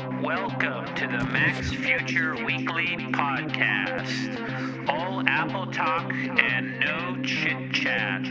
Welcome to the Max Future Weekly Podcast. All Apple talk and no chit chat.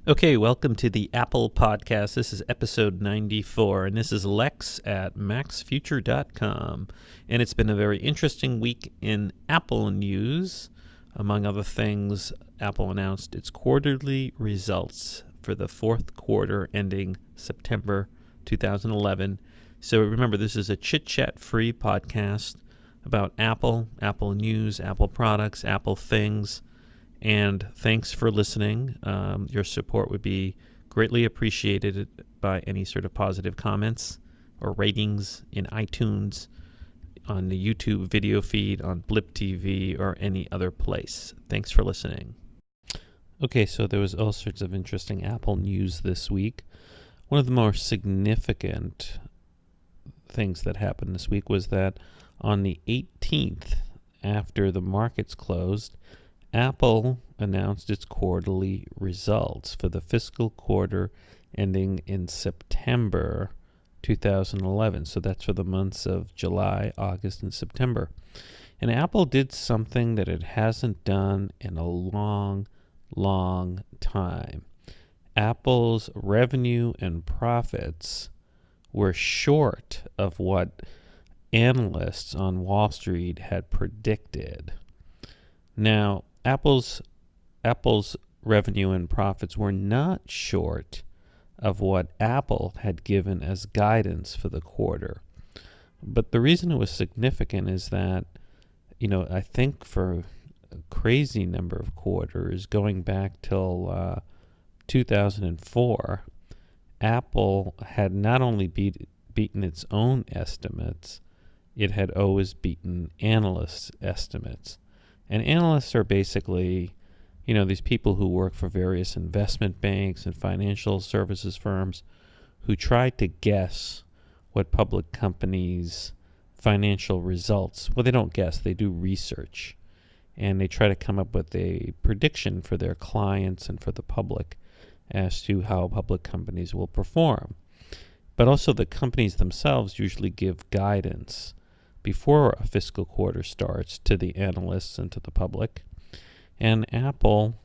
Okay, welcome to the Apple Podcast. This is episode 94, and this is Lex at maxfuture.com. And it's been a very interesting week in Apple news. Among other things, Apple announced its quarterly results for the fourth quarter ending September 2011. So remember, this is a chit-chat-free podcast about Apple, Apple news, Apple products, Apple things. And thanks for listening. Your support would be greatly appreciated by any sort of positive comments or ratings in iTunes, on the YouTube video feed, on Blip TV, or any other place. Thanks for listening. Okay, so there was all sorts of interesting Apple news this week. One of the more significant things that happened this week was that on the 18th, after the markets closed, Apple announced its quarterly results for the fiscal quarter ending in September 2011. So that's for the months of July, August, and September. And Apple did something that it hasn't done in a long time. Apple's revenue and profits were short of what analysts on Wall Street had predicted. Now, Apple's revenue and profits were not short of what Apple had given as guidance for the quarter. But the reason it was significant is that, I think for a crazy number of quarters, going back till 2004, Apple had not only beaten its own estimates, it had always beaten analysts' estimates. And analysts are basically, these people who work for various investment banks and financial services firms who try to guess what public companies' financial results, well, they don't guess, they do research. And they try to come up with a prediction for their clients and for the public as to how public companies will perform. But also the companies themselves usually give guidance before a fiscal quarter starts to the analysts and to the public. And Apple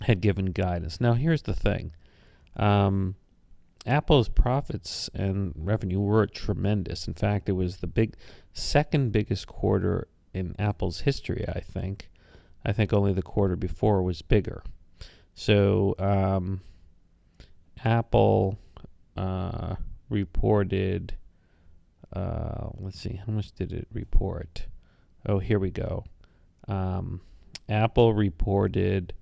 had given guidance. Now, here's the thing. Apple's profits and revenue were tremendous. In fact, it was the second biggest quarter in Apple's history, I think. I think only the quarter before was bigger. So Apple reported, let's see, how much did it report? Oh, here we go. Apple reported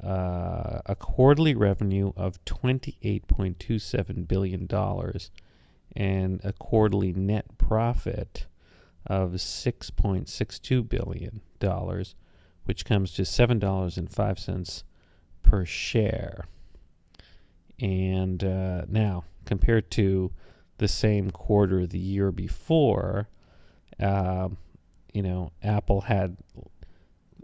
a quarterly revenue of $28.27 billion and a quarterly net profit of $6.62 billion, which comes to $7.05 per share. And now, compared to the same quarter the year before, Apple had,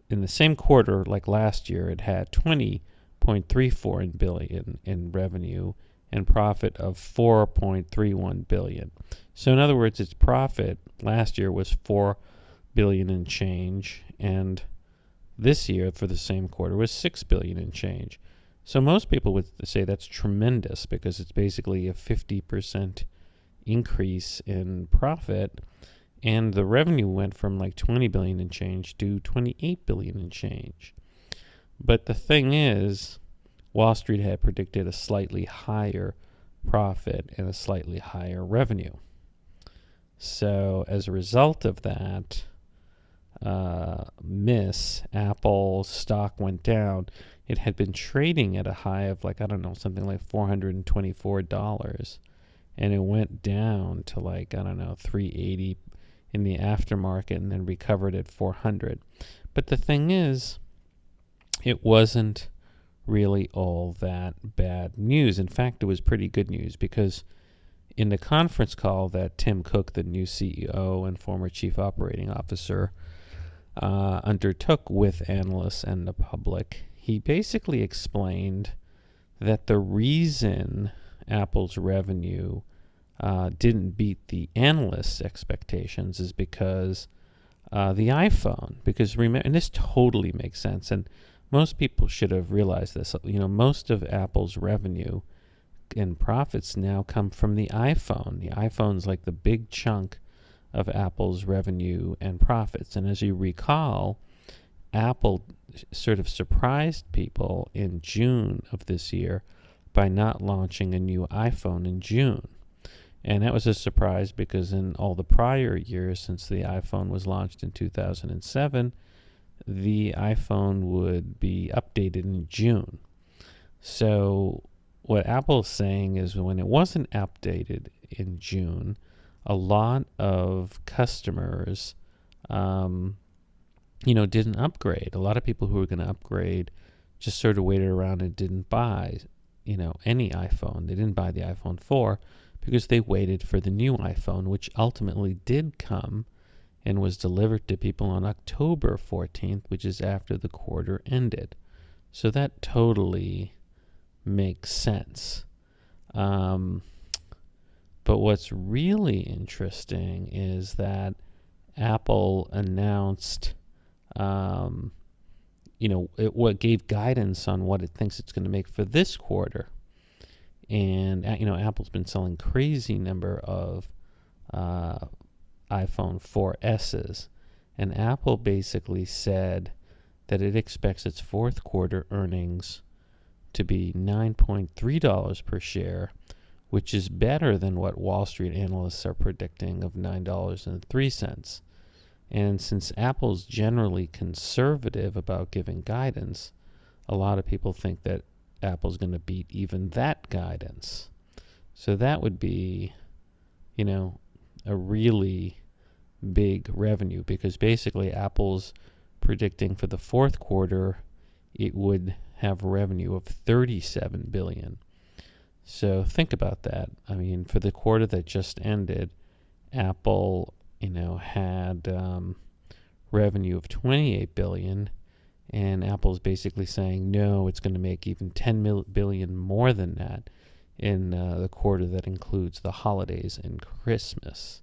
in the same quarter like last year, it had $20.34 billion in revenue and profit of $4.31 billion. So in other words, its profit last year was $4 billion and change, and this year for the same quarter was $6 billion and change. So most people would say that's tremendous because it's basically a 50% increase in profit, and the revenue went from like $20 billion and change to $28 billion and change. But the thing is, Wall Street had predicted a slightly higher profit and a slightly higher revenue. So as a result of that, Apple stock went down. It had been trading at a high of something like $424. And it went down to $380 in the aftermarket and then recovered at $400. But the thing is, it wasn't really all that bad news. In fact, it was pretty good news because in the conference call that Tim Cook, the new CEO and former chief operating officer, undertook with analysts and the public, he basically explained that the reason Apple's revenue didn't beat the analysts' expectations is because the iPhone. Because remember, and this totally makes sense, and most people should have realized this. Most of Apple's revenue and profits now come from the iPhone. The iPhone's like the big chunk of Apple's revenue and profits. And as you recall, Apple sort of surprised people in June of this year by not launching a new iPhone in June. And that was a surprise because in all the prior years since the iPhone was launched in 2007, the iPhone would be updated in June. So what Apple's saying is when it wasn't updated in June, a lot of customers, didn't upgrade. A lot of people who were going to upgrade just sort of waited around and didn't buy, any iPhone. They didn't buy the iPhone 4 because they waited for the new iPhone, which ultimately did come and was delivered to people on October 14th, which is after the quarter ended. So that totally makes sense. But what's really interesting is that Apple announced, what gave guidance on what it thinks it's going to make for this quarter. And, Apple's been selling crazy number of iPhone 4S's. And Apple basically said that it expects its fourth quarter earnings to be $9.3 per share, which is better than what Wall Street analysts are predicting of $9.03. And since Apple's generally conservative about giving guidance, a lot of people think that Apple's going to beat even that guidance. So that would be, a really big revenue, because basically Apple's predicting for the fourth quarter it would have revenue of $37 billion. So think about that. I mean, for the quarter that just ended, Apple, had revenue of $28 billion, and Apple's basically saying, no, it's going to make even $10 billion more than that in the quarter that includes the holidays and Christmas.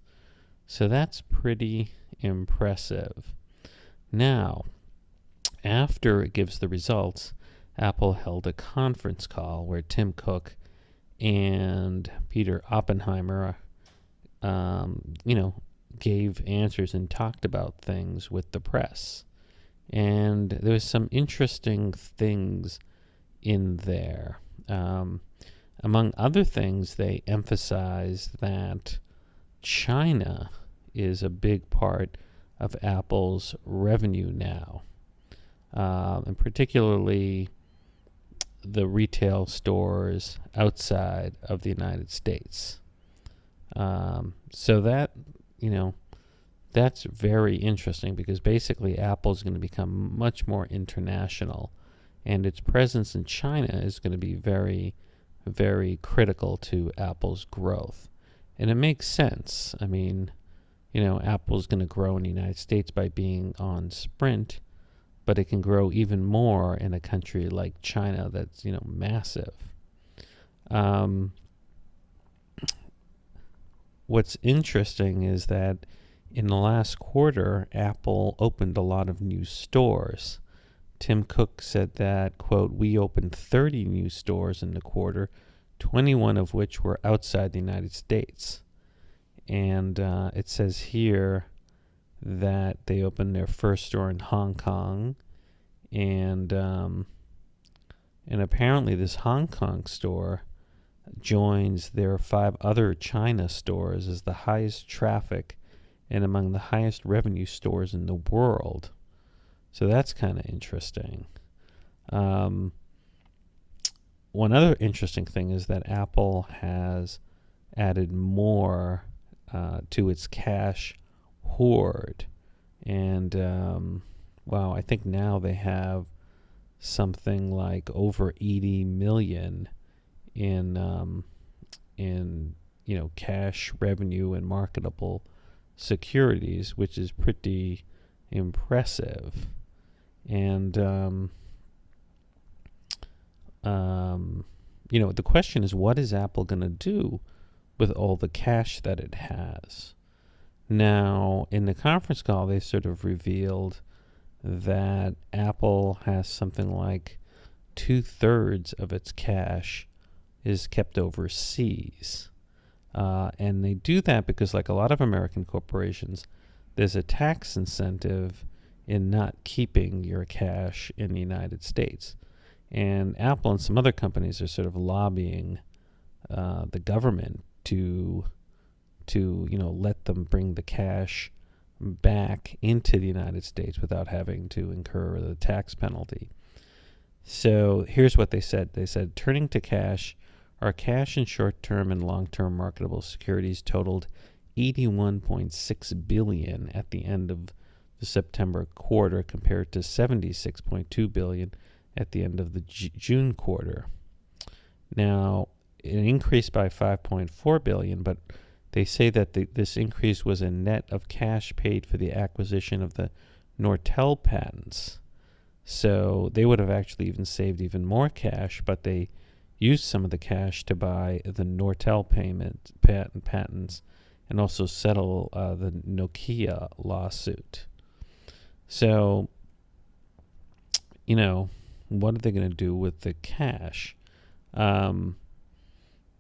So that's pretty impressive. Now, after it gives the results, Apple held a conference call where Tim Cook and Peter Oppenheimer, gave answers and talked about things with the press. And there was some interesting things in there. Among other things, they emphasized that China is a big part of Apple's revenue now, and particularly the retail stores outside of the United States. So that, that's very interesting, because basically Apple's going to become much more international, and its presence in China is going to be very, very critical to Apple's growth. And it makes sense. I mean, Apple's going to grow in the United States by being on Sprint, but it can grow even more in a country like China that's, massive. What's interesting is that in the last quarter, Apple opened a lot of new stores. Tim Cook said that, quote, we opened 30 new stores in the quarter, 21 of which were outside the United States. And it says here that they opened their first store in Hong Kong, and apparently this Hong Kong store joins their 5 other China stores as the highest traffic and among the highest revenue stores in the world. So that's kind of interesting. One other interesting thing is that Apple has added more to its cash hoard. And, I think now they have something like over 80 million in cash revenue and marketable securities, which is pretty impressive. And the question is, what is Apple going to do with all the cash that it has? Now, in the conference call, they sort of revealed that Apple has something like 2/3 of its cash is kept overseas. And they do that because, like a lot of American corporations, there's a tax incentive in not keeping your cash in the United States. And Apple and some other companies are sort of lobbying the government to let them bring the cash back into the United States without having to incur the tax penalty. So here's what they said. They said, turning to cash, our cash and short-term and long-term marketable securities totaled $81.6 billion at the end of the September quarter compared to $76.2 billion at the end of the June quarter. Now, it increased by $5.4 billion, but they say that this increase was a net of cash paid for the acquisition of the Nortel patents. So they would have actually even saved even more cash, but they used some of the cash to buy the Nortel patents and also settle the Nokia lawsuit. So, what are they going to do with the cash?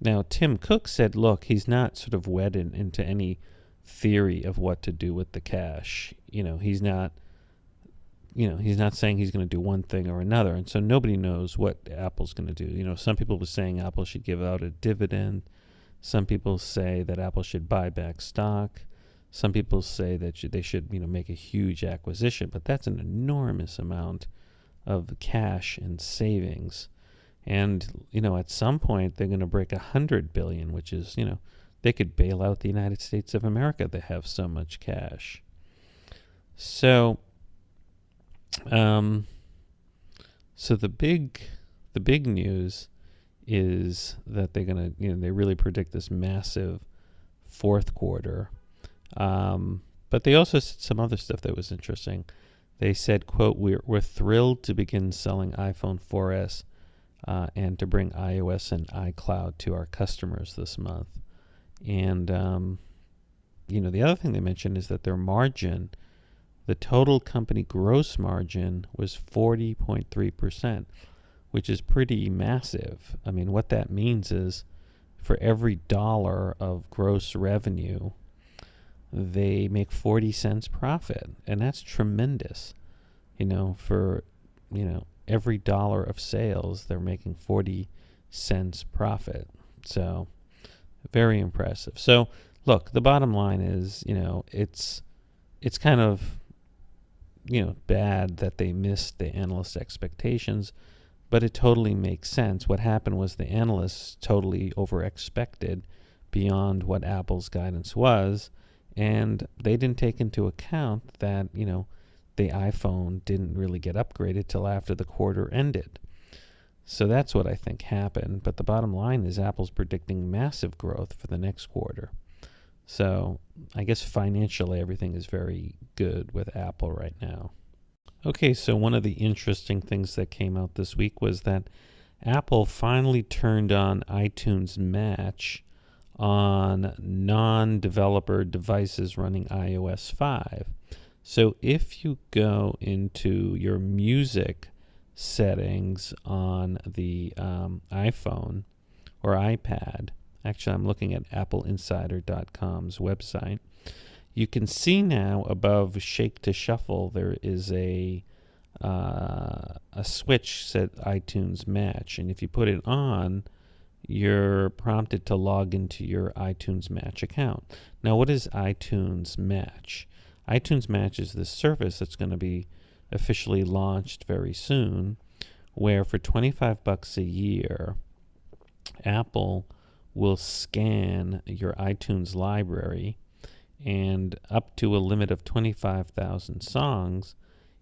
Now, Tim Cook said, look, he's not sort of wedded into any theory of what to do with the cash. He's not saying he's going to do one thing or another. And so nobody knows what Apple's going to do. Some people were saying Apple should give out a dividend. Some people say that Apple should buy back stock. Some people say that they should, make a huge acquisition. But that's an enormous amount of cash and savings. And, at some point they're going to break $100 billion, which is, they could bail out the United States of America. They have so much cash. So, the big news is that they're going to, they really predict this massive fourth quarter. But they also said some other stuff that was interesting. They said, quote, we're thrilled to begin selling iPhone 4S and to bring iOS and iCloud to our customers this month. And, the other thing they mentioned is that their margin, the total company gross margin, was 40.3%, which is pretty massive. I mean, what that means is for every dollar of gross revenue, they make 40 cents profit. And that's tremendous. For, every dollar of sales, they're making 40 cents profit. So very impressive. So look, the bottom line is, it's kind of, bad that they missed the analyst expectations, but it totally makes sense. What happened was the analysts totally over-expected beyond what Apple's guidance was, and they didn't take into account that, the iPhone didn't really get upgraded till after the quarter ended. So that's what I think happened. But the bottom line is Apple's predicting massive growth for the next quarter. So I guess financially everything is very good with Apple right now. Okay, so one of the interesting things that came out this week was that Apple finally turned on iTunes Match on non-developer devices running iOS 5. So if you go into your music settings on the iPhone or iPad, actually I'm looking at appleinsider.com's website, you can see now above Shake to Shuffle there is a switch set iTunes Match, and if you put it on, you're prompted to log into your iTunes Match account. Now, what is iTunes Match? iTunes Match is this service that's going to be officially launched very soon, where for $25 a year, Apple will scan your iTunes library, and up to a limit of 25,000 songs,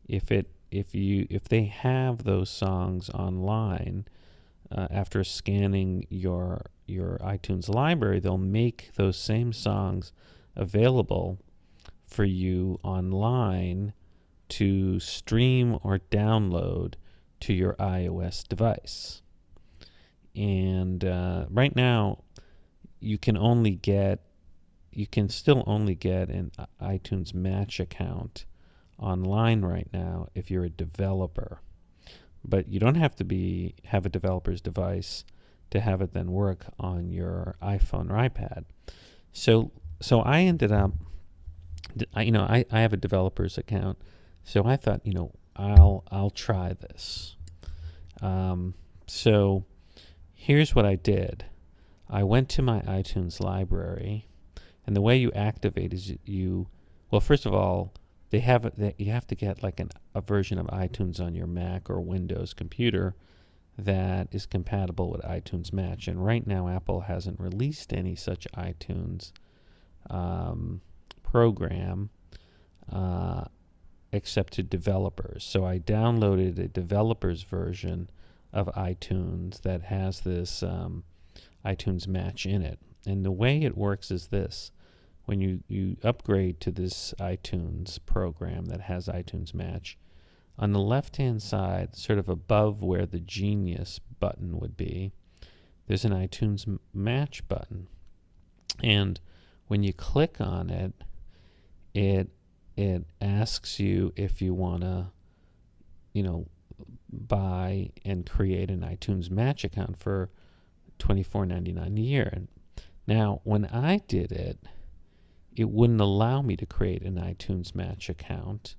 if they have those songs online, after scanning your iTunes library, they'll make those same songs available for you online to stream or download to your iOS device. And right now, you can still only get an iTunes Match account online right now if you're a developer. But you don't have to have a developer's device to have it then work on your iPhone or iPad. So I ended up, I have a developer's account, so I thought, I'll try this. So here's what I did. I went to my iTunes library, and the way you activate is well, first of all, you have to get like a version of iTunes on your Mac or Windows computer that is compatible with iTunes Match. And right now, Apple hasn't released any such iTunes program except to developers. So I downloaded a developer's version of iTunes that has this iTunes Match in it. And the way it works is this. When you upgrade to this iTunes program that has iTunes Match, on the left-hand side, sort of above where the Genius button would be, there's an iTunes Match button. And when you click on it, it asks you if you want to, buy and create an iTunes Match account for $24.99 a year. And now, when I did it wouldn't allow me to create an iTunes Match account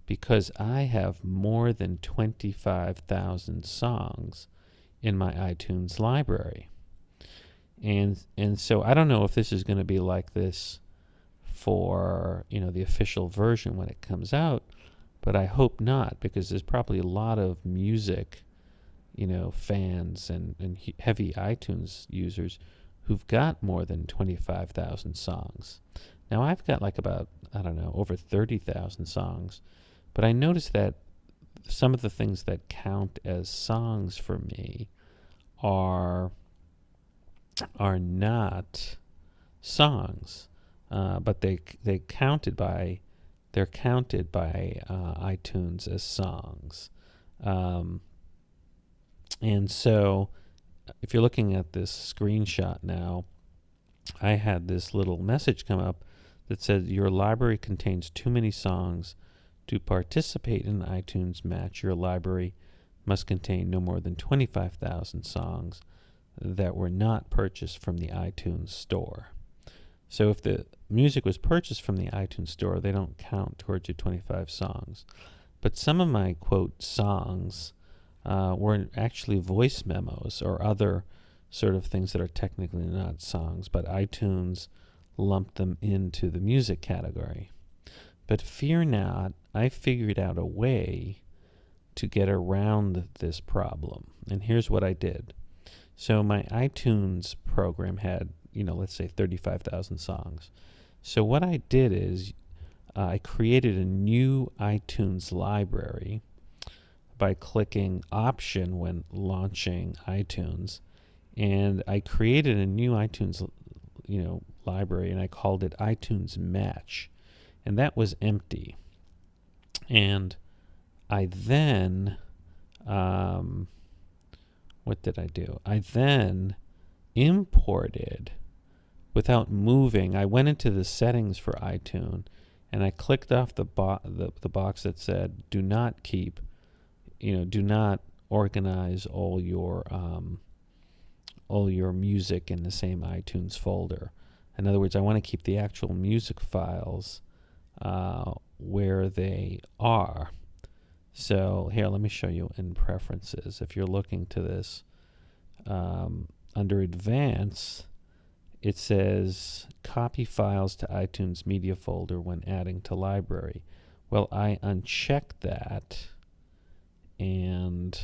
because I have more than 25,000 songs in my iTunes library. And so I don't know if this is going to be like this for, the official version when it comes out, but I hope not, because there's probably a lot of music, fans and heavy iTunes users who've got more than 25,000 songs. Now, I've got like about, over 30,000 songs, but I noticed that some of the things that count as songs for me are not songs, but they're counted by iTunes as songs. And so if you're looking at this screenshot now, I had this little message come up that said, your library contains too many songs to participate in iTunes Match. Your library must contain no more than 25,000 songs that were not purchased from the iTunes store. So if the music was purchased from the iTunes store, they don't count towards your 25 songs. But some of my, quote, songs were actually voice memos or other sort of things that are technically not songs, but iTunes lumped them into the music category. But fear not, I figured out a way to get around this problem. And here's what I did. So my iTunes program had, let's say 35,000 songs. So what I did is I created a new iTunes library by clicking Option when launching iTunes. And I created a new iTunes, library, and I called it iTunes Match. And that was empty. And I then, what did I do? I then imported, without moving, I went into the settings for iTunes, and I clicked off the box that said, do not keep, do not organize all your music in the same iTunes folder. In other words, I want to keep the actual music files where they are. So here, let me show you in preferences. If you're looking to this, under Advanced, it says copy files to iTunes media folder when adding to library. Well, I unchecked that, and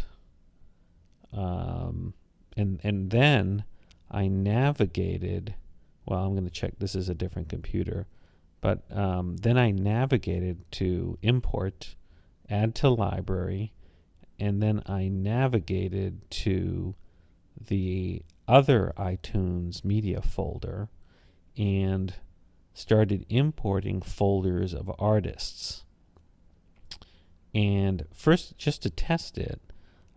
then I navigated. Well, I'm going to check. This is a different computer, but then I navigated to import, add to library, and then I navigated to the other iTunes media folder and started importing folders of artists. And first, just to test it,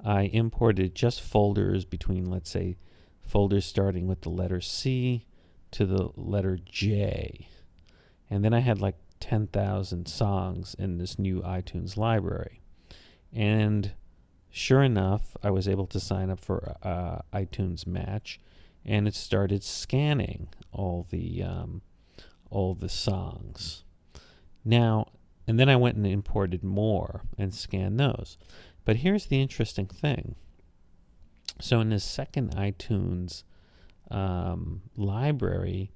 I imported just folders between, let's say, folders starting with the letter C to the letter J. And then I had like 10,000 songs in this new iTunes library. And sure enough, I was able to sign up for iTunes Match, and it started scanning all the songs. Now, and then I went and imported more and scanned those. But here's the interesting thing. So in the second iTunes library,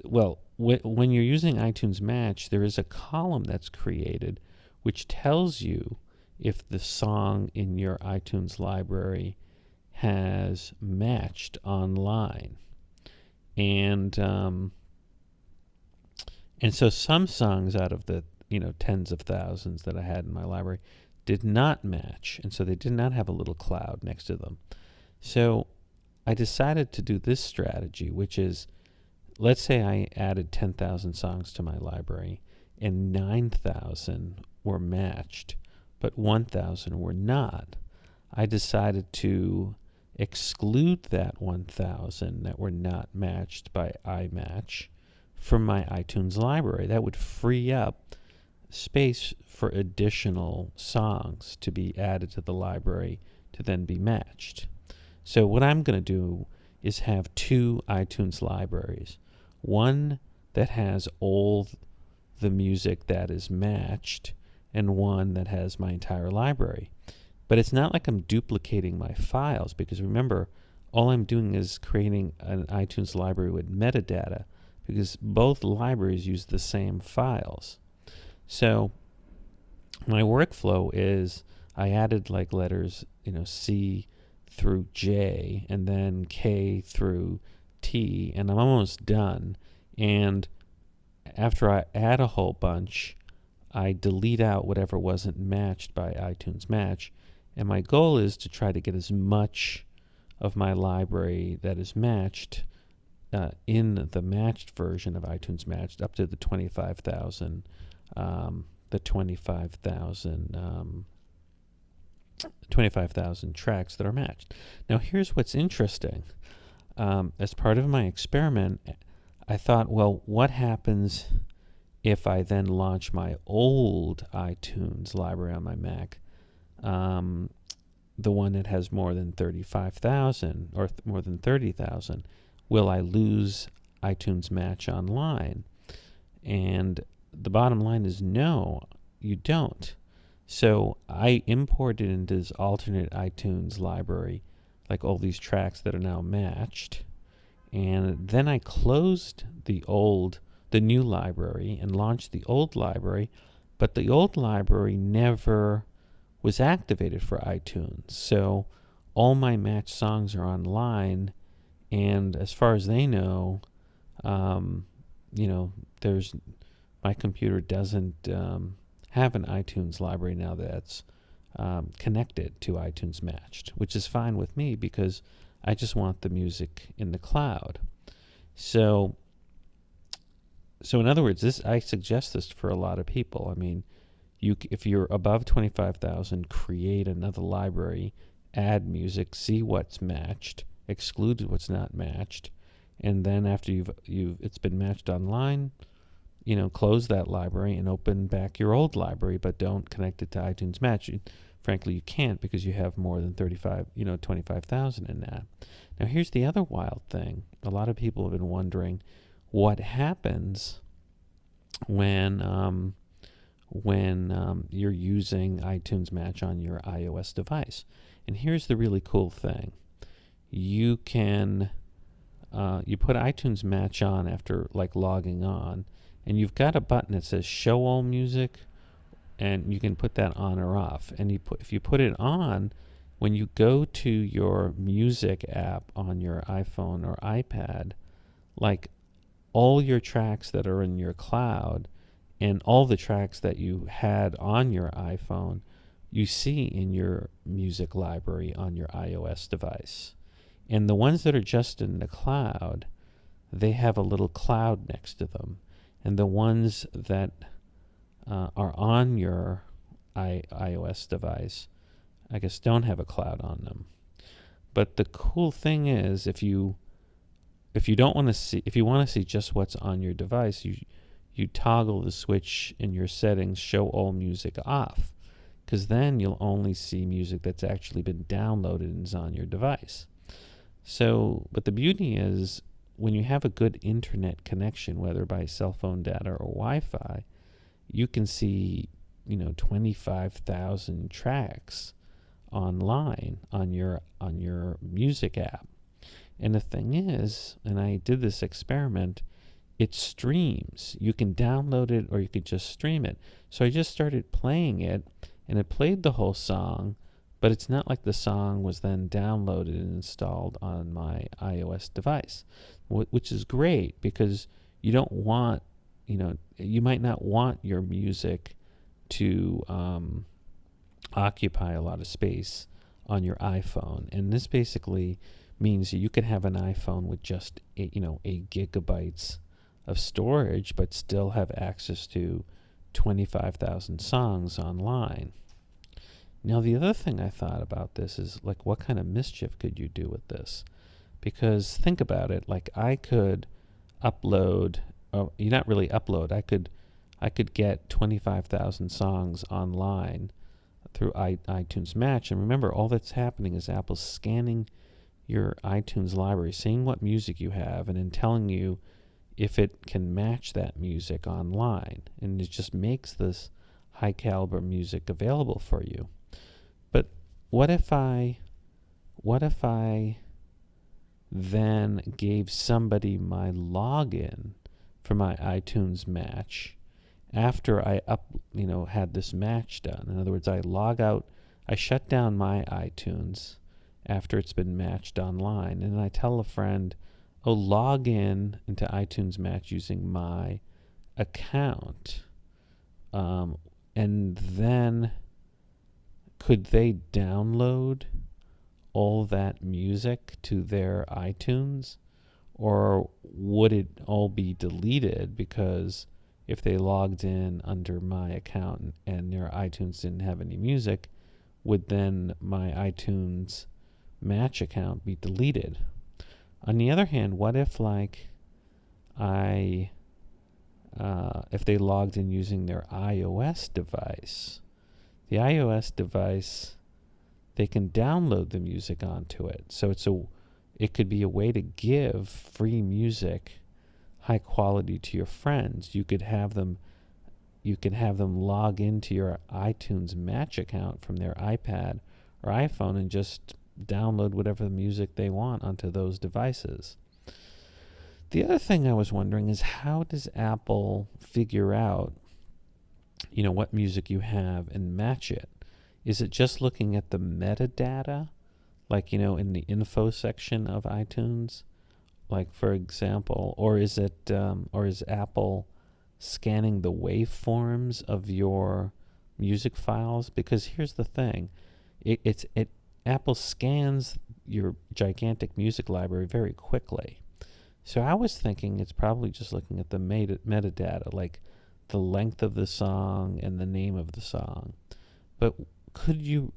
when you're using iTunes Match, there is a column that's created which tells you if the song in your iTunes library has matched online. And so some songs out of the tens of thousands that I had in my library did not match, and so they did not have a little cloud next to them. So I decided to do this strategy, which is, let's say I added 10,000 songs to my library and 9,000 were matched, but 1,000 were not. I decided to exclude that 1,000 that were not matched by iMatch from my iTunes library. That would free up space for additional songs to be added to the library to then be matched. So what I'm going to do is have two iTunes libraries. One that has all the music that is matched, and one that has my entire library. But it's not like I'm duplicating my files, because remember, all I'm doing is creating an iTunes library with metadata, because both libraries use the same files. So my workflow is I added like letters, C through J, and then K through T, and I'm almost done. And after I add a whole bunch, I delete out whatever wasn't matched by iTunes Match. And my goal is to try to get as much of my library that is matched in the matched version of iTunes Matched up to the 25,000 tracks that are matched. Now here's what's interesting. As part of my experiment, I thought, well, what happens if I then launch my old iTunes library on my Mac, the one that has more than 35,000 or more than 30,000? Will I lose iTunes Match online? And the bottom line is no, you don't. So I imported into this alternate iTunes library like all these tracks that are now matched, and then I closed the new library and launched the old library, but the old library never was activated for iTunes. So all my matched songs are online, and as far as they know, there's my computer doesn't have an iTunes library now that's connected to iTunes Matched, which is fine with me because I just want the music in the cloud. So in other words, I suggest this for a lot of people. I mean, if you're above 25,000, create another library, add music, see what's matched, exclude what's not matched, and then after it's been matched online, close that library and open back your old library, but don't connect it to iTunes Match. Frankly, you can't because you have more than 25,000 in that. Now, here's the other wild thing. A lot of people have been wondering what happens when you're using iTunes Match on your iOS device. And here's the really cool thing. You can you put iTunes Match on after logging on, and you've got a button that says Show All Music, and you can put that on or off. And if you put it on, when you go to your music app on your iPhone or iPad, all your tracks that are in your cloud and all the tracks that you had on your iPhone, you see in your music library on your iOS device. And the ones that are just in the cloud, they have a little cloud next to them. And the ones that are on your iOS device I guess, don't have a cloud on them. But the cool thing is, if you want to see just what's on your device, you toggle the switch in your settings, show all music off, because then you'll only see music that's actually been downloaded and is on your device. So, but the beauty is, when you have a good internet connection, whether by cell phone data or Wi-Fi, you can see 25,000 tracks online on your music app. And the thing is, and I did this experiment, it streams. You can download it or you could just stream it. So I just started playing it, and it played the whole song, but it's not like the song was then downloaded and installed on my iOS device, which is great, because you don't want, you might not want your music to occupy a lot of space on your iPhone. And this basically means that you can have an iPhone with just 8 gigabytes of storage, but still have access to 25,000 songs online. Now, the other thing I thought about this is, like, what kind of mischief could you do with this? Because think about it, like, I could upload, not really upload, I could get 25,000 songs online through iTunes Match. And remember, all that's happening is Apple's scanning your iTunes library, seeing what music you have, and then telling you if it can match that music online. And it just makes this high caliber music available for you. But what if I then gave somebody my login for my iTunes Match after I had this match done? In other words, I log out, I shut down my iTunes after it's been matched online, and I tell a friend, log in into iTunes Match using my account. And then could they download all that music to their iTunes? Or would it all be deleted, because if they logged in under my account and their iTunes didn't have any music, would then my iTunes Match account be deleted? On the other hand, what if if they logged in using their iOS device? The iOS device, they can download the music onto it. So it could be a way to give free music, high quality, to your friends. You could have them log into your iTunes Match account from their iPad or iPhone and just download whatever music they want onto those devices. The other thing I was wondering is, how does Apple figure out, what music you have and match it? Is it just looking at the metadata, like, in the info section of iTunes, like, for example, or is Apple scanning the waveforms of your music files? Because here's the thing, Apple scans your gigantic music library very quickly. So I was thinking it's probably just looking at the metadata, like the length of the song and the name of the song. But could you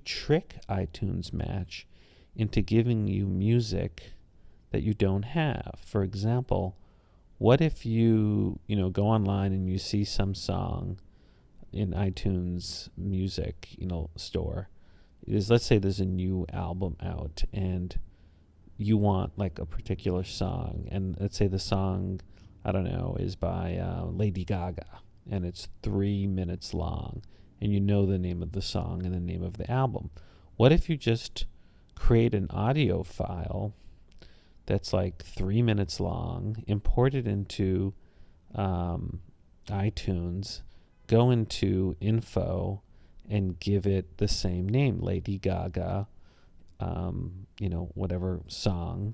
trick iTunes Match into giving you music that you don't have? For example, what if you go online and you see some song in iTunes Music store? Let's say there's a new album out and you want like a particular song, and let's say the song, I don't know, is by Lady Gaga, and it's 3 minutes long, and you know the name of the song and the name of the album. What if you just create an audio file that's like 3 minutes long, import it into iTunes, go into info, and give it the same name, Lady Gaga, whatever song.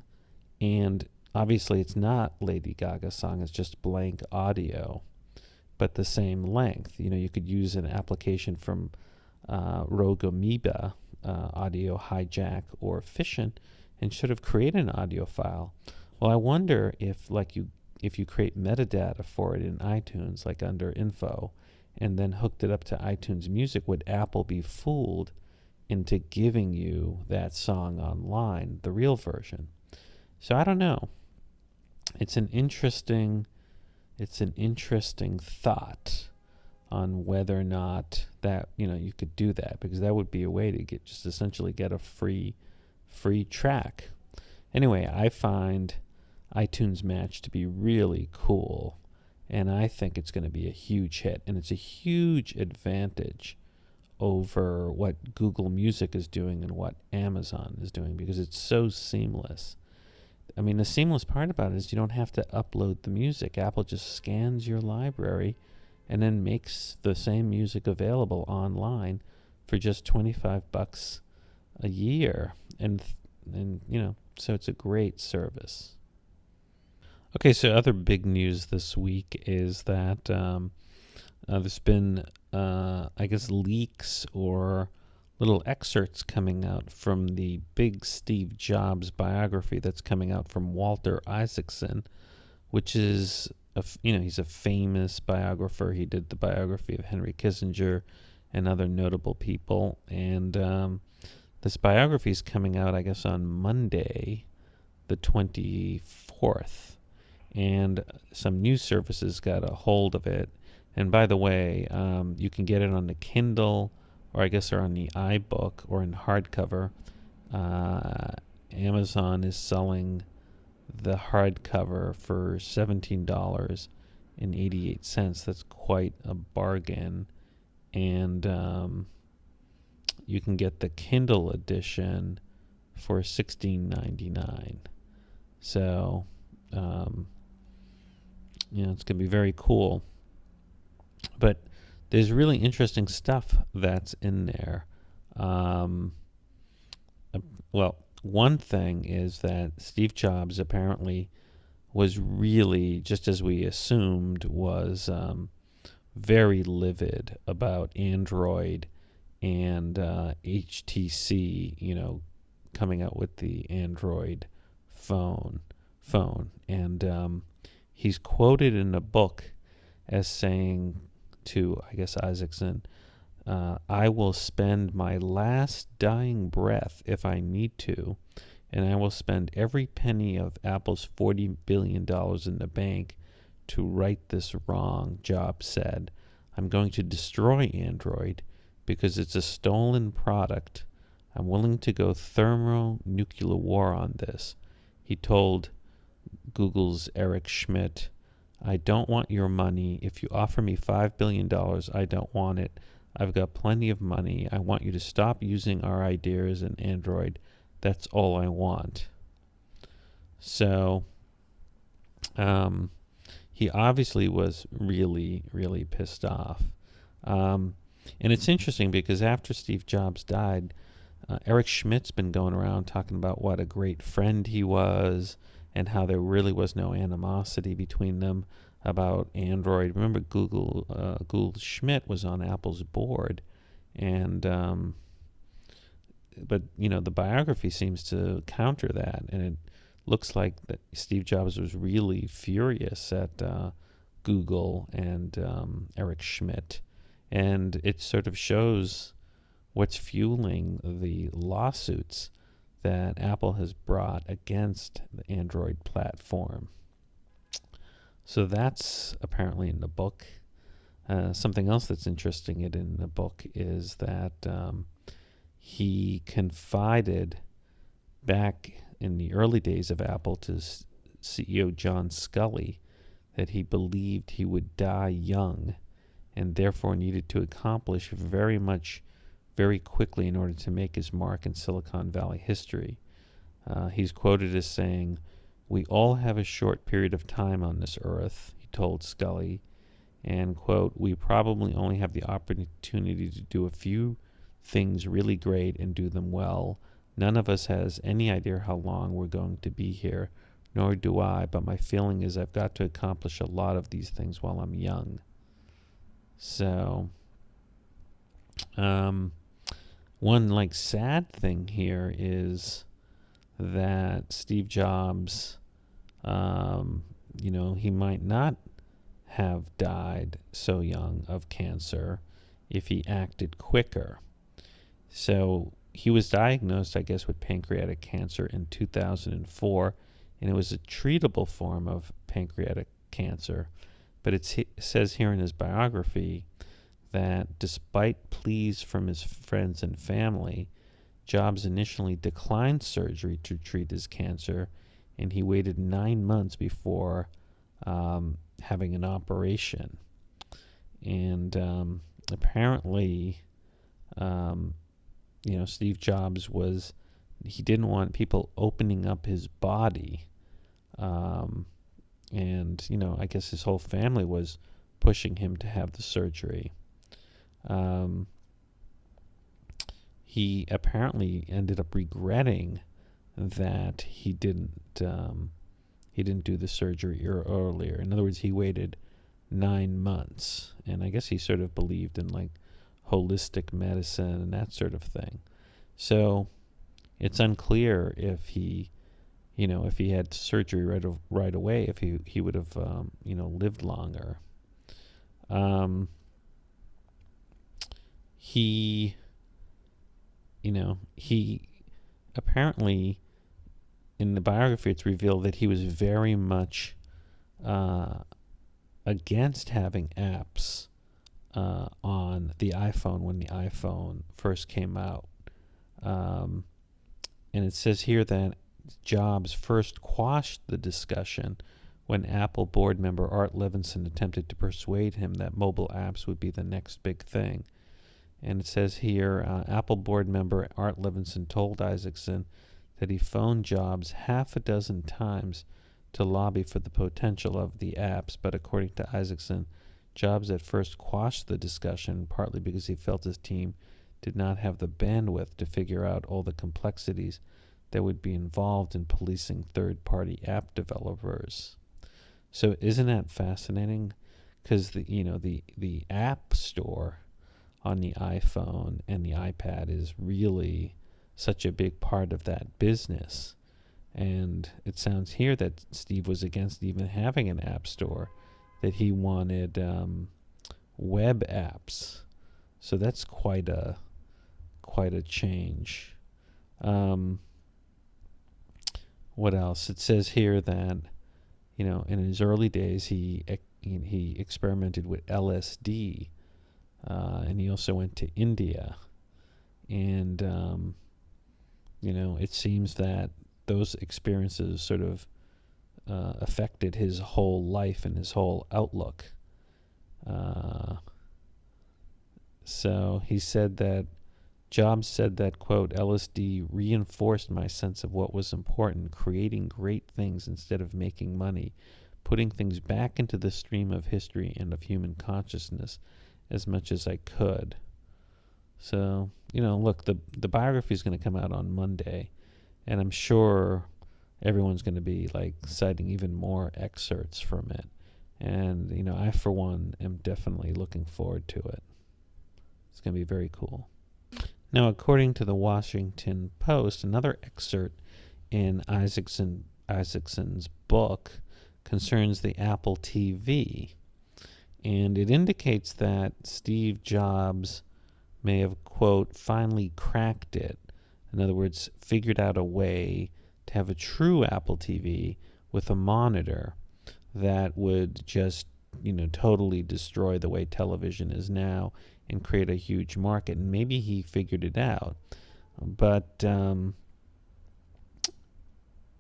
And obviously it's not Lady Gaga's song, it's just blank audio, but the same length. You could use an application from Rogue Amoeba, Audio Hijack, or Fission, and should have created an audio file. Well, I wonder if you create metadata for it in iTunes, like under info, and then hooked it up to iTunes Music, would Apple be fooled into giving you that song online, the real version. So I don't know. It's an interesting thought on whether or not that, you could do that, because that would be a way to essentially get a free track. Anyway, I find iTunes Match to be really cool, and I think it's going to be a huge hit, and it's a huge advantage over what Google Music is doing and what Amazon is doing, because it's so seamless. I mean, the seamless part about it is you don't have to upload the music. Apple just scans your library and then makes the same music available online for just $25 a year. And so it's a great service. Okay, so other big news this week is that there's been, leaks or little excerpts coming out from the big Steve Jobs biography that's coming out from Walter Isaacson, which is, he's a famous biographer. He did the biography of Henry Kissinger and other notable people. And this biography is coming out, I guess, on Monday, the 24th. And some news services got a hold of it. And by the way, you can get it on the Kindle, or I guess, or on the iBook, or in hardcover. Amazon is selling the hardcover for $17.88. That's quite a bargain. And you can get the Kindle edition for $16.99. So, it's going to be very cool. But there's really interesting stuff that's in there. One thing is that Steve Jobs apparently was really, just as we assumed, was very livid about Android and HTC, coming out with the Android phone. And he's quoted in a book as saying to, I guess, Isaacson, I will spend my last dying breath if I need to, and I will spend every penny of Apple's $40 billion in the bank to right this wrong, Jobs said. I'm going to destroy Android because it's a stolen product. I'm willing to go thermonuclear war on this. He told Google's Eric Schmidt, I don't want your money. If you offer me $5 billion, I don't want it. I've got plenty of money. I want you to stop using our ideas in Android. That's all I want. So, he obviously was really, really pissed off. And it's interesting because after Steve Jobs died, Eric Schmidt's been going around talking about what a great friend he was, and how there really was no animosity between them about Android. Remember, Google Schmidt was on Apple's board, and but the biography seems to counter that, and it looks like that Steve Jobs was really furious at Google and Eric Schmidt, and it sort of shows what's fueling the lawsuits that Apple has brought against the Android platform. So that's apparently in the book. Something else that's interesting in the book is that he confided back in the early days of Apple to CEO John Scully that he believed he would die young and therefore needed to accomplish very quickly in order to make his mark in Silicon Valley history. He's quoted as saying, "We all have a short period of time on this earth," he told Scully, and, quote, "we probably only have the opportunity to do a few things really great and do them well. None of us has any idea how long we're going to be here, nor do I, but my feeling is I've got to accomplish a lot of these things while I'm young." So, one sad thing here is that Steve Jobs, he might not have died so young of cancer if he acted quicker. So he was diagnosed, I guess, with pancreatic cancer in 2004, and it was a treatable form of pancreatic cancer. But it says here in his biography that despite pleas from his friends and family, Jobs initially declined surgery to treat his cancer, and he waited 9 months before having an operation. And apparently, Steve Jobs he didn't want people opening up his body. And, I guess his whole family was pushing him to have the surgery. He apparently ended up regretting that he didn't do the surgery earlier. In other words, he waited 9 months, and I guess he sort of believed in like holistic medicine and that sort of thing. So it's unclear if he had surgery right away, if he would have lived longer. He apparently, in the biography, it's revealed that he was very much against having apps on the iPhone when the iPhone first came out. And it says here that Jobs first quashed the discussion when Apple board member Art Levinson attempted to persuade him that mobile apps would be the next big thing. And it says here, Apple board member Art Levinson told Isaacson that he phoned Jobs half a dozen times to lobby for the potential of the apps, but according to Isaacson, Jobs at first quashed the discussion, partly because he felt his team did not have the bandwidth to figure out all the complexities that would be involved in policing third-party app developers. So isn't that fascinating? Because the app store on the iPhone and the iPad is really such a big part of that business. And it sounds here that Steve was against even having an app store, that he wanted web apps. So that's quite a change. What else? It says here that in his early days he experimented with LSD. And he also went to India. And, it seems that those experiences sort of affected his whole life and his whole outlook. So he said that, Jobs said that, quote, LSD reinforced my sense of what was important, creating great things instead of making money, putting things back into the stream of history and of human consciousness as much as I could. So, look, the biography is going to come out on Monday, and I'm sure everyone's going to be like citing even more excerpts from it. And, I, for one, am definitely looking forward to it. It's going to be very cool. Now, according to the Washington Post, another excerpt in Isaacson's book concerns the Apple TV. And it indicates that Steve Jobs may have, quote, finally cracked it. In other words, figured out a way to have a true Apple TV with a monitor that would just, totally destroy the way television is now and create a huge market. And maybe he figured it out. But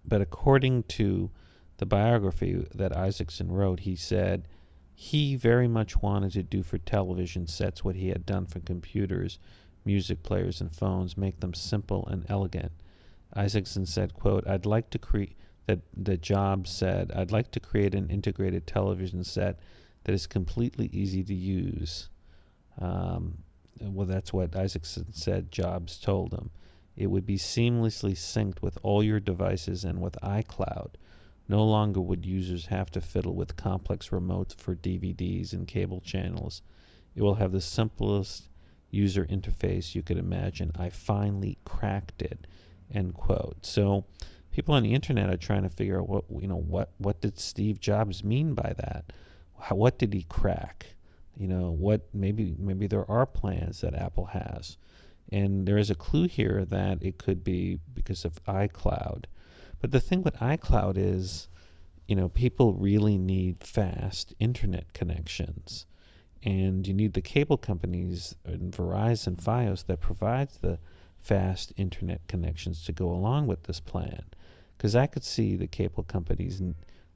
according to the biography that Isaacson wrote, he said he very much wanted to do for television sets what he had done for computers, music players, and phones, make them simple and elegant. Isaacson said, quote, Jobs said, I'd like to create an integrated television set that is completely easy to use. Well, that's what Isaacson said Jobs told him. It would be seamlessly synced with all your devices and with iCloud. No longer would users have to fiddle with complex remotes for DVDs and cable channels. It will have the simplest user interface you could imagine. I finally cracked it, end quote. So people on the internet are trying to figure out what did Steve Jobs mean by that? What did he crack? Maybe there are plans that Apple has. And there is a clue here that it could be because of iCloud. But the thing with iCloud is, people really need fast internet connections. And you need the cable companies, and Verizon, Fios, that provides the fast internet connections to go along with this plan. Because I could see the cable companies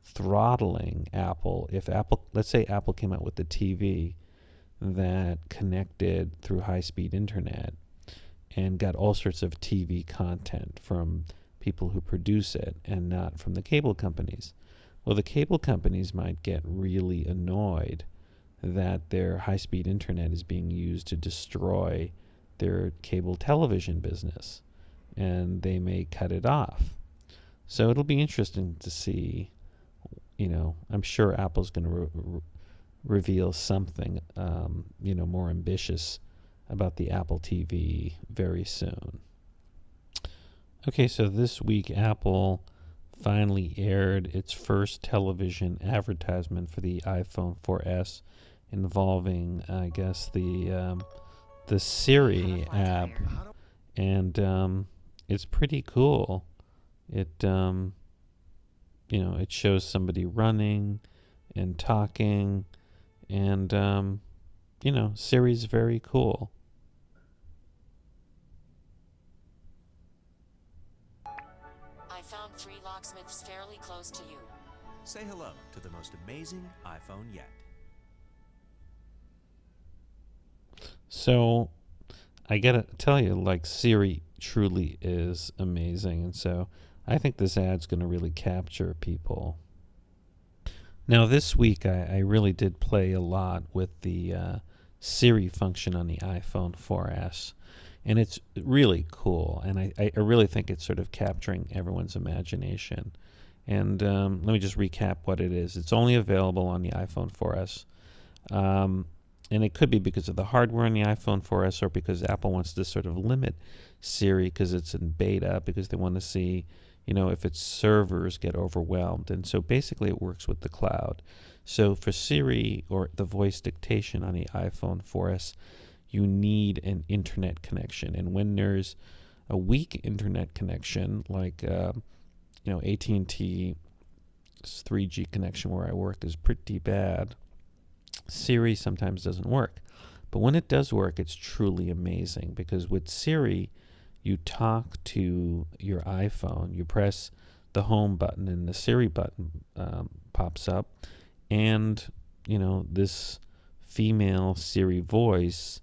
throttling Apple. If Apple, let's say Apple came out with the TV that connected through high-speed internet and got all sorts of TV content from people who produce it and not from the cable companies. Well, the cable companies might get really annoyed that their high-speed internet is being used to destroy their cable television business, and they may cut it off. So it'll be interesting to see. I'm sure Apple's going to reveal something, more ambitious about the Apple TV very soon. Okay, so this week Apple finally aired its first television advertisement for the iPhone 4S, involving, I guess, the Siri app, and it's pretty cool. It it shows somebody running and talking, and Siri's very cool. I found 3 locksmiths fairly close to you. Say hello to the most amazing iPhone yet. So I gotta tell you, Siri truly is amazing, and so I think this ad's gonna really capture people. Now this week I really did play a lot with the Siri function on the iPhone 4S, and it's really cool, and I really think it's sort of capturing everyone's imagination. And let me just recap what it is. It's only available on the iPhone 4S. And it could be because of the hardware on the iPhone 4S, or because Apple wants to sort of limit Siri because it's in beta, because they want to see, if its servers get overwhelmed. And so basically it works with the cloud. So for Siri or the voice dictation on the iPhone 4S, you need an internet connection. And when there's a weak internet connection, like AT&T 3G connection where I work is pretty bad, Siri sometimes doesn't work. But when it does work, it's truly amazing, because with Siri, you talk to your iPhone, you press the home button, and the Siri button pops up, and this female Siri voice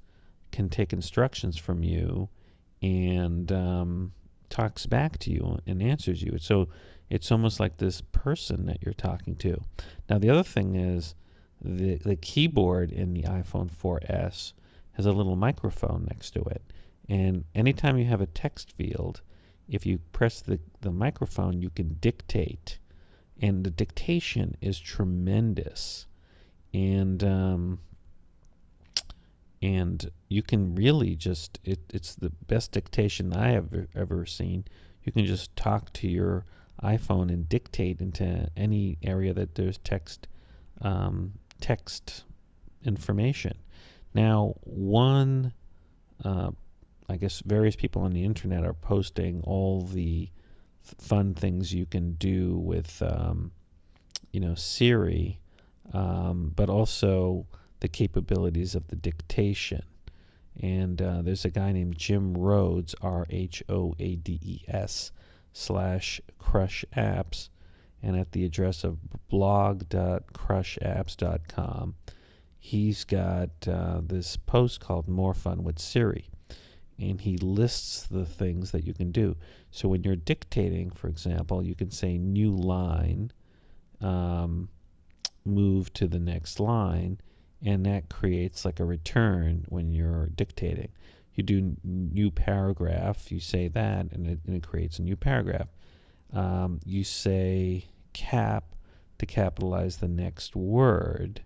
can take instructions from you and talks back to you and answers you. So it's almost like this person that you're talking to. Now the other thing is, the keyboard in the iPhone 4S has a little microphone next to it. And anytime you have a text field, if you press the microphone, you can dictate. And the dictation is tremendous. And you can really just, it's the best dictation I have ever seen. You can just talk to your iPhone and dictate into any area that there's text information. Now, I guess various people on the internet are posting all the fun things you can do with, Siri, but also the capabilities of the dictation. And there's a guy named Jim Rhodes, RHOADES /Crush Apps, and at the address of blog.crushapps.com, he's got this post called More Fun with Siri, and he lists the things that you can do. So when you're dictating, for example, you can say new line, move to the next line, and that creates like a return when you're dictating. You do new paragraph, you say that, and it creates a new paragraph. You say cap to capitalize the next word.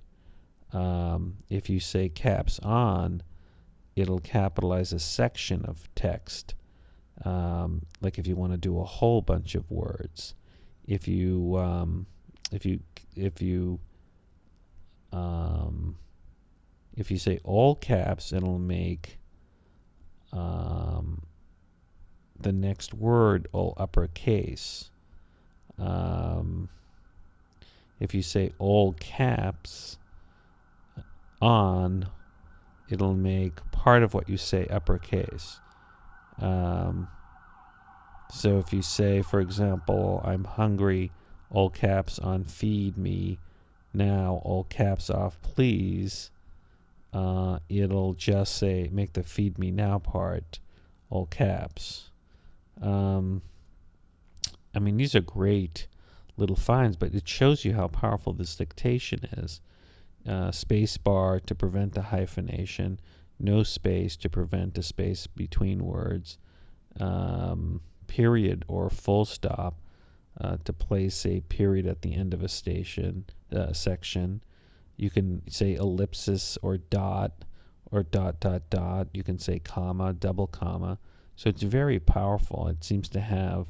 If you say caps on, it'll capitalize a section of text. Like if you want to do a whole bunch of words. If you say all caps, it'll make the next word all uppercase. If you say all caps on, it'll make part of what you say uppercase. So if you say, for example, I'm hungry, all caps on feed me, now all caps off please, it'll just say, make the feed me now part all caps. I mean, these are great little finds, but it shows you how powerful this dictation is. Space bar to prevent the hyphenation, no space to prevent a space between words, period or full stop to place a period at the end of a section. You can say ellipsis or dot dot. You can say comma, double comma. So it's very powerful. It seems to have,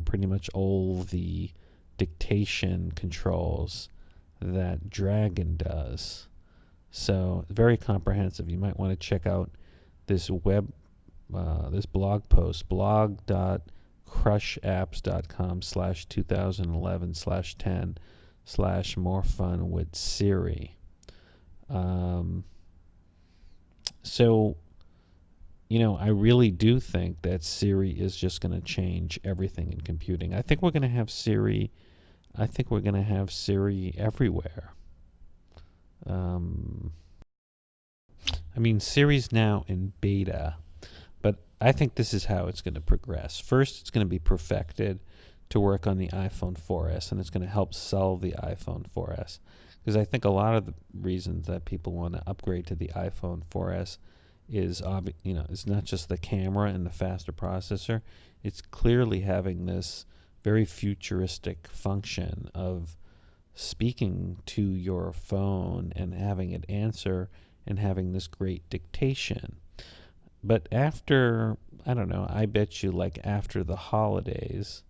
pretty much all the dictation controls that Dragon does. So very comprehensive. You might want to check out this this blog post, blog.crushapps.com/2011/10/more fun with Siri. So, I really do think that Siri is just going to change everything in computing. I think we're going to have Siri everywhere. Siri's now in beta, but I think this is how it's going to progress. First, it's going to be perfected to work on the iPhone 4S, and it's going to help solve the iPhone 4S. Because I think a lot of the reasons that people want to upgrade to the iPhone 4S is, it's not just the camera and the faster processor. It's clearly having this very futuristic function of speaking to your phone and having it answer and having this great dictation. But after, I bet you after the holidays,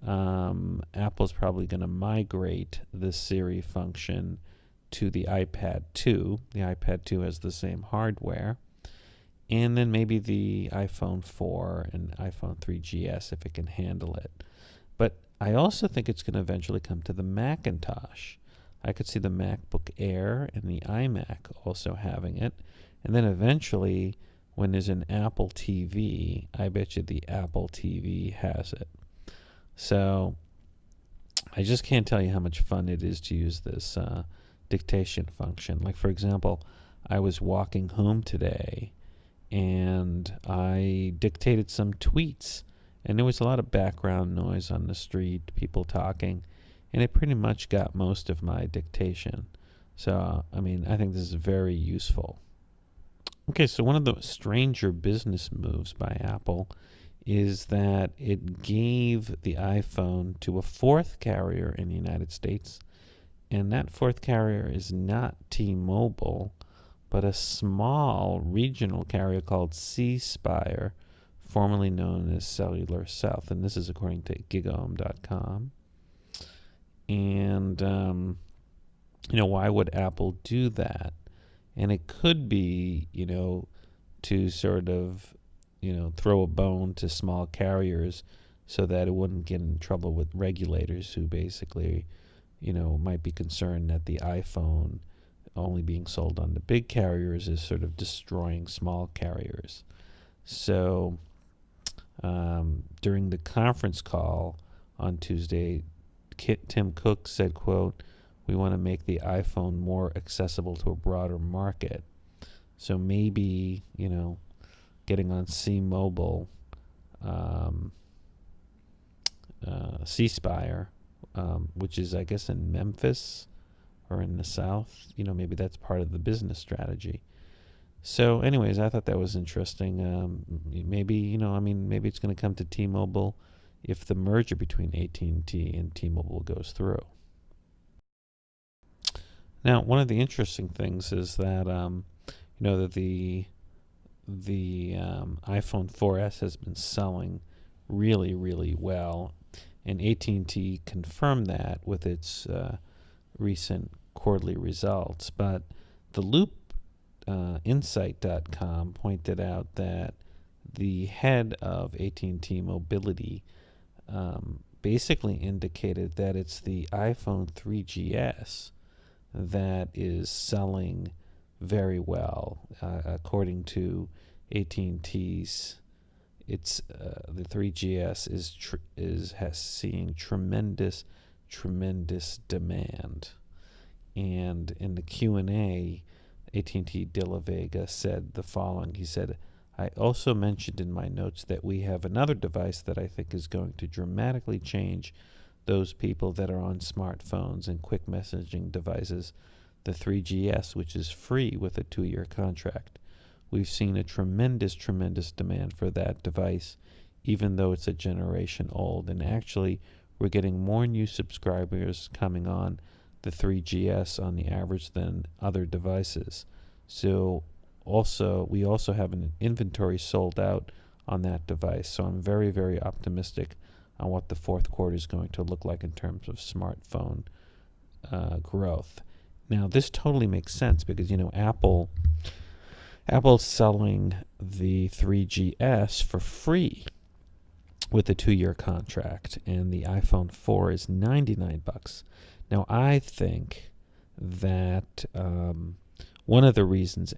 Apple's probably going to migrate the Siri function to the iPad 2. The iPad 2 has the same hardware. And then maybe the iPhone 4 and iPhone 3GS if it can handle it. But I also think it's going to eventually come to the Macintosh. I could see the MacBook Air and the iMac also having it. And then eventually, when there's an Apple TV, I bet you the Apple TV has it. So I just can't tell you how much fun it is to use this dictation function. Like, for example, I was walking home today, and I dictated some tweets, and there was a lot of background noise on the street, people talking, and it pretty much got most of my dictation. So, I think this is very useful. Okay, so one of the stranger business moves by Apple is that it gave the iPhone to a fourth carrier in the United States, and that fourth carrier is not T-Mobile, but a small regional carrier called C-Spire, formerly known as Cellular South, and this is according to gigaom.com. And, why would Apple do that? And it could be, to sort of, throw a bone to small carriers so that it wouldn't get in trouble with regulators who basically, might be concerned that the iPhone only being sold on the big carriers is sort of destroying small carriers. So during the conference call on Tuesday, Tim Cook said, quote, "We want to make the iPhone more accessible to a broader market." So maybe, getting on C-Mobile, C-Spire, which is, I guess, in Memphis or in the South, maybe that's part of the business strategy. So anyways, I thought that was interesting. Maybe it's going to come to T-Mobile if the merger between AT&T and T-Mobile goes through. Now, one of the interesting things is that, that the iPhone 4S has been selling really, really well, and AT&T confirmed that with its recent quarterly results. But the Loop Insight.com pointed out that the head of AT&T Mobility basically indicated that it's the iPhone 3GS that is selling very well, according to AT&T's. It's the 3GS has seeing tremendous demand, and in the Q&A, AT&T De La Vega said the following. He said, "I also mentioned in my notes that we have another device that I think is going to dramatically change those people that are on smartphones and quick messaging devices, the 3GS, which is free with a 2-year contract. We've seen a tremendous demand for that device, even though it's a generation old. And actually, we're getting more new subscribers coming on the 3GS on the average than other devices. So we also have an inventory sold out on that device. So I'm very optimistic on what the fourth quarter is going to look like in terms of smartphone growth." Now, this totally makes sense because, Apple's selling the 3GS for free with a 2-year contract, and the iPhone 4 is $99. Now, I think that one of the reasons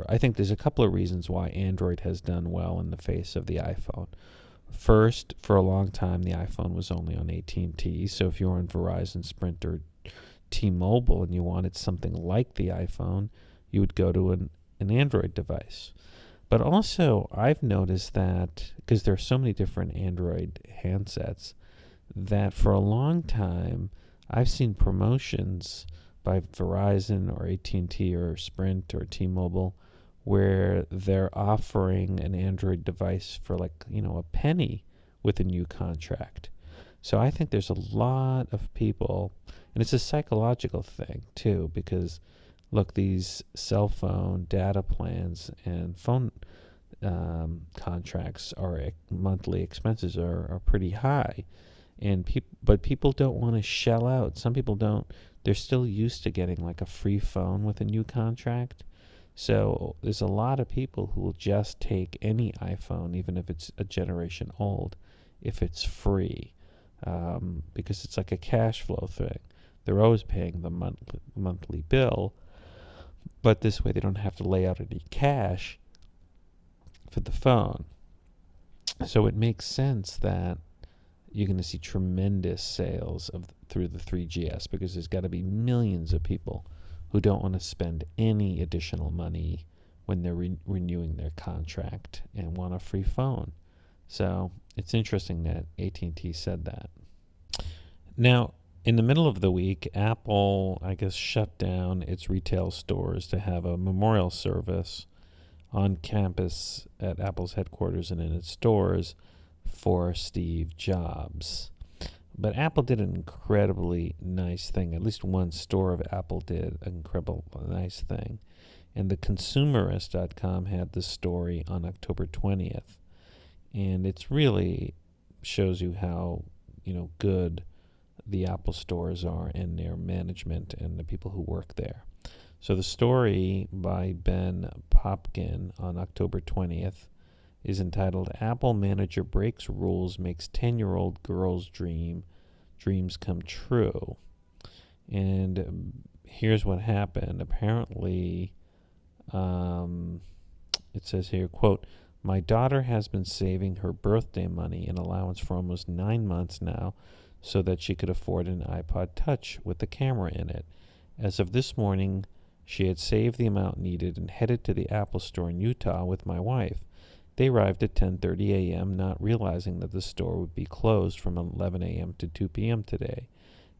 I think there's a couple of reasons why Android has done well in the face of the iPhone. First, for a long time, the iPhone was only on AT&T, so if you were on Verizon, Sprint, or T-Mobile and you wanted something like the iPhone, you would go to an Android device. But also, I've noticed that, because there are so many different Android handsets, that for a long time, I've seen promotions by Verizon or AT&T or Sprint or T-Mobile where they're offering an Android device for a penny with a new contract. So I think there's a lot of people, and it's a psychological thing too, because look, these cell phone data plans and phone contracts monthly expenses are pretty high, but people don't want to shell out. Some people don't. They're still used to getting like a free phone with a new contract. So there's a lot of people who will just take any iPhone, even if it's a generation old, if it's free, because it's like a cash flow thing. They're always paying the monthly bill, but this way they don't have to lay out any cash for the phone. So it makes sense that you're going to see tremendous sales through the 3GS, because there's got to be millions of people who don't want to spend any additional money when they're renewing their contract and want a free phone. So it's interesting that AT&T said that. Now, in the middle of the week, Apple, I guess, shut down its retail stores to have a memorial service on campus at Apple's headquarters and in its stores for Steve Jobs. But Apple did an incredibly nice thing. At least one store of Apple did an incredible nice thing. And the Consumerist.com had the story on October 20th. And it's really shows you how, good the Apple stores are and their management and the people who work there. So the story by Ben Popkin on October 20th is entitled "Apple Manager Breaks Rules, Makes 10-Year-Old Girl's Dreams Come True." And here's what happened. Apparently, it says here, quote, "My daughter has been saving her birthday money and allowance for almost 9 months now so that she could afford an iPod Touch with the camera in it. As of this morning, she had saved the amount needed and headed to the Apple store in Utah with my wife. They arrived at 10:30 a.m., not realizing that the store would be closed from 11 a.m. to 2 p.m. today.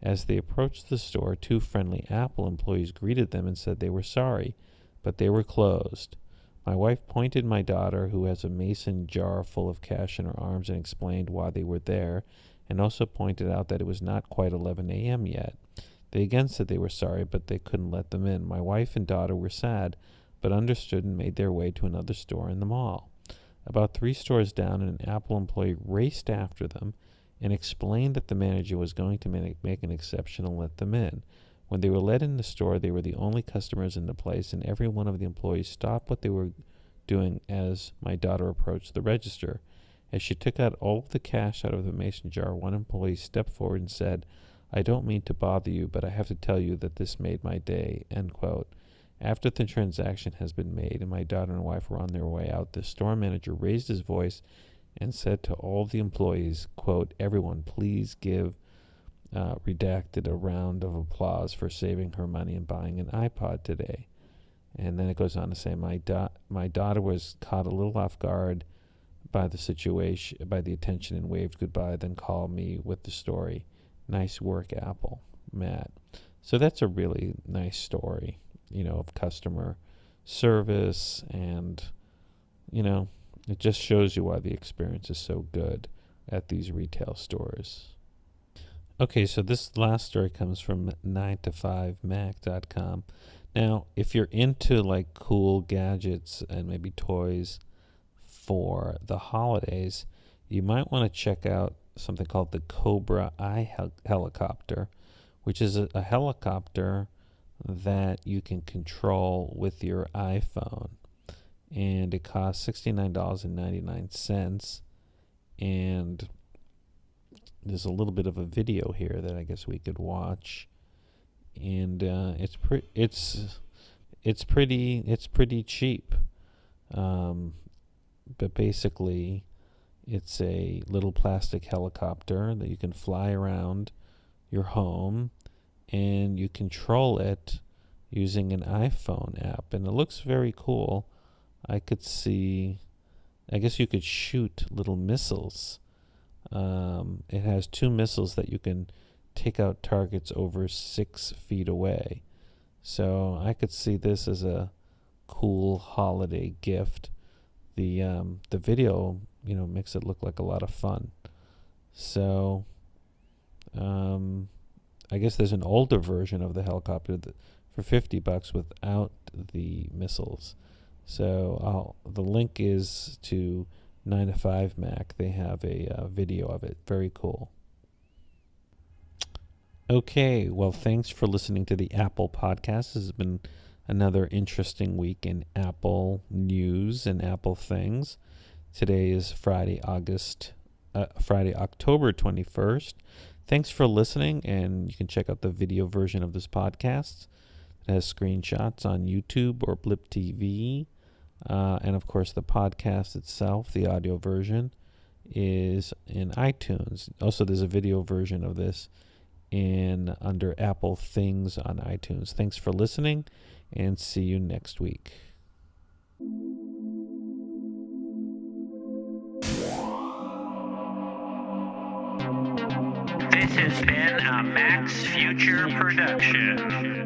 As they approached the store, 2 friendly Apple employees greeted them and said they were sorry, but they were closed. My wife pointed my daughter, who has a mason jar full of cash in her arms, and explained why they were there, and also pointed out that it was not quite 11 a.m. yet. They again said they were sorry, but they couldn't let them in. My wife and daughter were sad, but understood and made their way to another store in the mall. About 3 stores down, an Apple employee raced after them and explained that the manager was going to make an exception and let them in. When they were let in the store, they were the only customers in the place, and every one of the employees stopped what they were doing as my daughter approached the register. As she took out all of the cash out of the mason jar, one employee stepped forward and said, "I don't mean to bother you, but I have to tell you that this made my day," end quote. After the transaction has been made and my daughter and wife were on their way out, the store manager raised his voice and said to all the employees, quote, "Everyone, please give redacted a round of applause for saving her money and buying an iPod today." And then it goes on to say, my daughter was caught a little off guard by the situation, by the attention, and waved goodbye, then called me with the story. Nice work, Apple, Matt. So that's a really nice story, of customer service, and, it just shows you why the experience is so good at these retail stores. Okay, so this last story comes from 9to5mac.com. Now, if you're into cool gadgets and maybe toys for the holidays, you might want to check out something called the Cobra Eye helicopter, which is a helicopter that you can control with your iPhone. And it costs $69.99. And there's a little bit of a video here that I guess we could watch. And it's pretty cheap. But basically, it's a little plastic helicopter that you can fly around your home, and you control it using an iPhone app, and it looks very cool. I guess you could shoot little missiles. It has 2 missiles that you can take out targets over 6 feet away. So I could see this as a cool holiday gift. The video, makes it look like a lot of fun. So I guess there's an older version of the helicopter for $50 without the missiles. So the link is to 9to5Mac. They have a video of it. Very cool. Okay, well, thanks for listening to the Apple Podcast. This has been another interesting week in Apple news and Apple things. Today is Friday, October 21st. Thanks for listening, and you can check out the video version of this podcast. It has screenshots on YouTube or Blip TV. And, of course, the podcast itself, the audio version, is in iTunes. Also, there's a video version of this under Apple Things on iTunes. Thanks for listening, and see you next week. This has been a Max Future production.